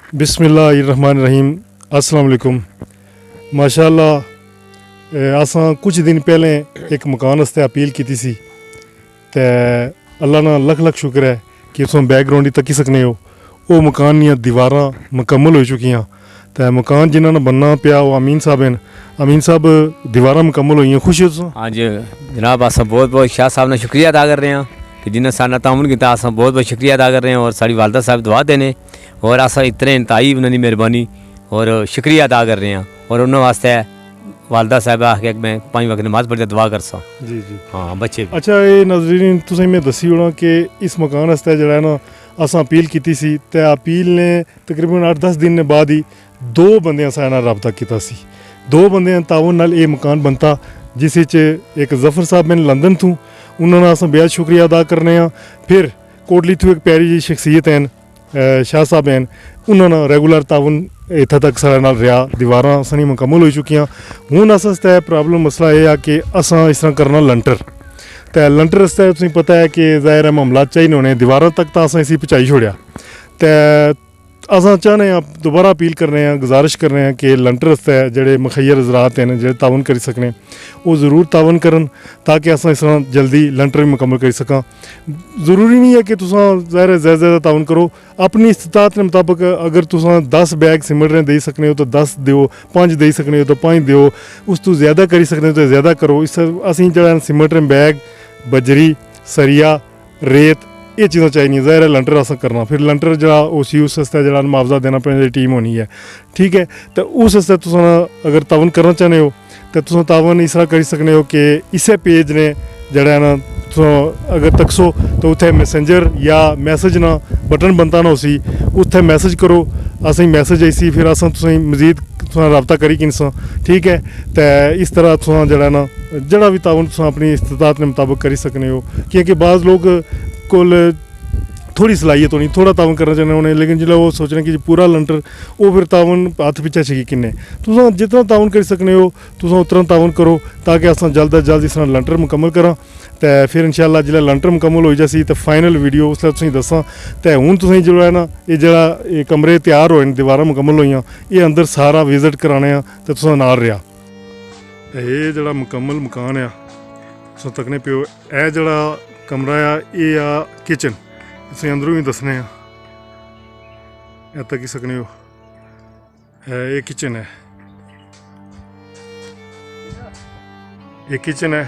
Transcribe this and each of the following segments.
बिस्मिल्लाहिर्रहमानिर्रहीम। अस्सलाम वालेकुम। माशाअल्लाह असां कुछ दिन पहले एक मकान वास्ते अपील की सी ते अल्लाह ना लख लख शुक्र है कि तुम बैकग्राउंड तक्की सकने हो। वो मकान दियां दीवारां मुकम्मल हो चुकियां ते मकान जिन्हां ने बनना पिया वो अमीन साहब हैं। अमीन साहब दीवारां मुकम्मल होई, खुश हो तुस? हाँ जी जनाब, अस बहुत बहुत शाह साहब ने शुक्रिया अदा कर रहे हैं कि जिन्हें साढ़ा ताउन किया। अस बहुत बहुत शुक्रिया अदा कर रहे हैं और साड़ी वालदा साहब दुआ देने और अस इतने इंतहाई उन्होंने मेहरबानी और शुक्रिया अदा कर रहे हैं और उन्होंने वास्ते वालदा साहब आखे मैं 5 वक्त नमाज पढ़ दुआ कर सा। जी जी हाँ बच्चे भी। अच्छा ये नाज़रीन तुसें मैं दस्सी ओड़ां कि इस मकान वास्ते जो है ना असां अपील की सी ते अपील ने तकरीबन 8-10 दिन ने बाद ही 2 बंदियां साढ़े नाल रबता कीता सी। 2 बंदियां ताउन नाल ये मकान बनता जिस एक जफर साहब मैंने लंदन तू उन्होंने अस बेहद शुक्रिया अदा करने हैं। फिर कोटली तू एक प्यारी जी शख्सियत हैं शाह साहब हैं, उन्होंने रेगुलर ताउन इत्थे तक साढ़े नाल रहा। दीवारां सारी मुकम्मल हो चुकियां। हुण अस आस्ते प्रॉब्लम मसला ये है कि असां इस तरह करना लंटर ते लंटर आस्ते तुसें पता है कि ज़ाहिर है मामला चाहिए होने दीवारों तक तो असें इसी पहुँचाई छोड़िया ते असां चाहने हैं दोबारा अपील करने हैं, गुजारिश कर रहे हैं कि लंटर आस्ते जेह्ड़े मुखैर हज़रात हैं जेह्ड़े ताउन करी सकने वो ज़रूर ताउन करन ताकि असां इस तरह जल्दी लंटर भी मुकम्मल करी सकां। ज़रूरी नहीं है कि तुसां ज़ाहिर है ज़्यादा ताउन करो, अपनी इस्तात के मुताबिक अगर तुसां 10 बैग सीमेंट दे देई सकने हो तो 10 दिओ, 5 देई सकने हो तो 5 दिओ, उस तो ज़्यादा करी सकने हो तो ज़्यादा करो। इस असीं जेह्ड़ा सीमेंट बैग बजरी सरिया रेत ये चीज़ां चाहिए। ज़ाहिर है लंटर अस करना फिर लंटर जरा उस यूस आस्ते जरा मुआवजा देना पैना टीम होनी है, ठीक है। तो उस आस्ते तुस अगर तावन करना चाहते हो तो तुस तावन इस तरह करी सकने हो कि इसे पेज ने जड़ा ना अगर तकसो तो उत्थे मैसेंजर या मैसेज ना बटन बनता ना उसी उत्थे मैसेज करो, असें मैसेज आई फिर अस तुसें मजीद रबता करी किनसा, ठीक है। तो इस तरह तुस जड़ा ना जड़ा भी तावन तुस अपनी इस्तात के मुताबिक करी सकने हो क्योंकि बाज़ लोग कोल थोड़ी सलाहियत होनी थोड़ा तावन करना चाहने होने लेकिन जिसलै वो सोचने कि पूरा लंटर वो फिर तावन हत्थ पिच्छे छकी किन्ने तुस जितना तावन करी सकने हो तुस उतना तावन करो ताकि अस जल्द अज जल्द इस तरह लंटर मुकम्मल करां तो फिर इंशाअल्लाह जिसलै लंटर मुकम्मल हो जासी तो फाइनल वीडियो उसलै तुसें दस्सां। तो हुण तुसें जो है ना ये जड़ा कमरे तैयार होए दीवारां मुकम्मल होइयां ये अंदर सारा विजिट कराने तो तुस नाल रहा। ये जड़ा मुकम्मल मकान आ तुस तकने पियो ए जड़ा कमरा आ ये आ किचन तुसें अंदरों भी दसने तकी सकने हो। ये किचन है, ये किचन है।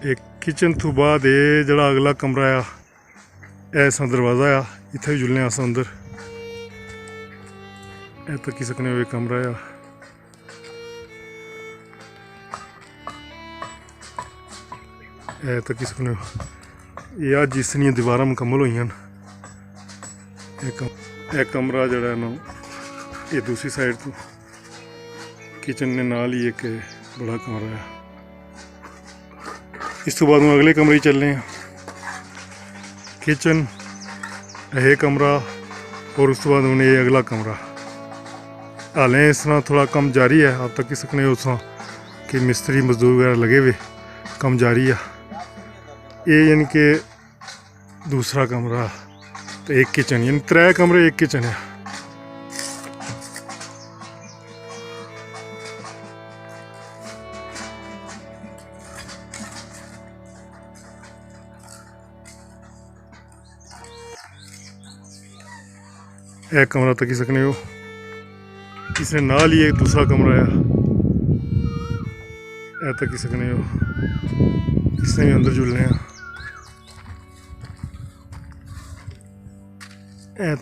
एक किचन तो बाद ये जड़ा अगला कमरा आ ऐसा दरवाज़ा आ इत्थे भी जुलने अस अंदर तकी सकने हो। ये कमरा आ तकी सकने हो। ये अज इसनियां दीवारां मुकम्मल हुई हैं। एक कमरा जड़ा है ना ये दूसरी साइड तो किचन ने नाल ही एक बड़ा कमरा है। इस तो बाद में अगले कमरे चलने हैं। किचन है कमरा और उस तो बाद उन्हें ये अगला कमरा हालें इस तरह थोड़ा कम जारी है। आप तक सकने हो उस कि मिस्त्री मजदूर वगैरह लगे हुए कम जारी है। ये यानी कि दूसरा कमरा तो एक किचन यानी 3 कमरे एक किचन है। एक कमरा तकी सकने हो। इसने नाल ही एक दूसरा कमरा है तकी सकने हो। इसने भी अंदर जुलने हैं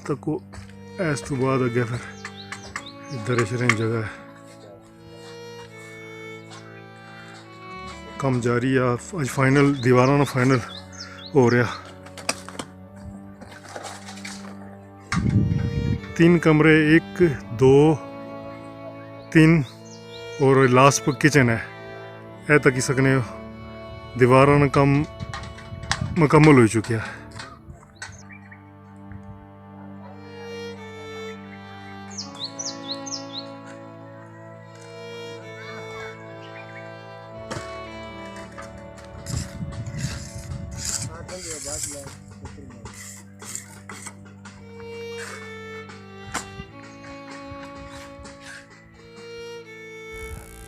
तक इस तो बाद अगे फिर इधर शरें जगह है कम जारी आ। अज फाइनल दीवारां ना फाइनल हो रहा। 3 कमरे 1 2 3 और लास्ट पर किचन है तकी सकने हो। दीवारां ना कम मुकम्मल हो चुकी है।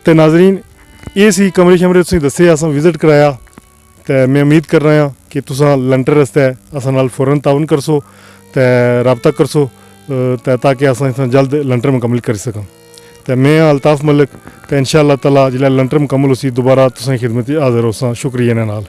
ਤੇ ਨਾਜ਼ਰੀਨ ਇਹ ਸੀ ਕਮਰੇ ਸ਼ਮਰੇ ਤੁਸੀਂ ਦੱਸੇ ਅਸਾਂ ਵਿਜ਼ਿਟ ਕਰਾਇਆ ਤੇ ਮੈਂ ਉਮੀਦ ਕਰ ਰਿਹਾ ਕਿ ਤੁਸੀਂ ਲੰਟਰ ਰਸਤੇ ਅਸਾਂ ਨਾਲ ਫੌਰਨ ਤਾਉਨ ਕਰਸੋ ਤੇ ਰਾਬਤਾ ਕਰਸੋ ਤੇ ਤਾਂ ਕਿ ਅਸਾਂ ਇਥਾਂ ਜਲਦ ਲੰਟਰ ਮੁਕੰਮਲ ਕਰ ਸਕਾਂ ਤੇ मैं अल्ताफ मलिक तो इंशाअल्लाह ताला जिला लंटर मुकम्मल उसी दोबारा तुसें खिदमत हाजिर होसां शुक्रिया नाल।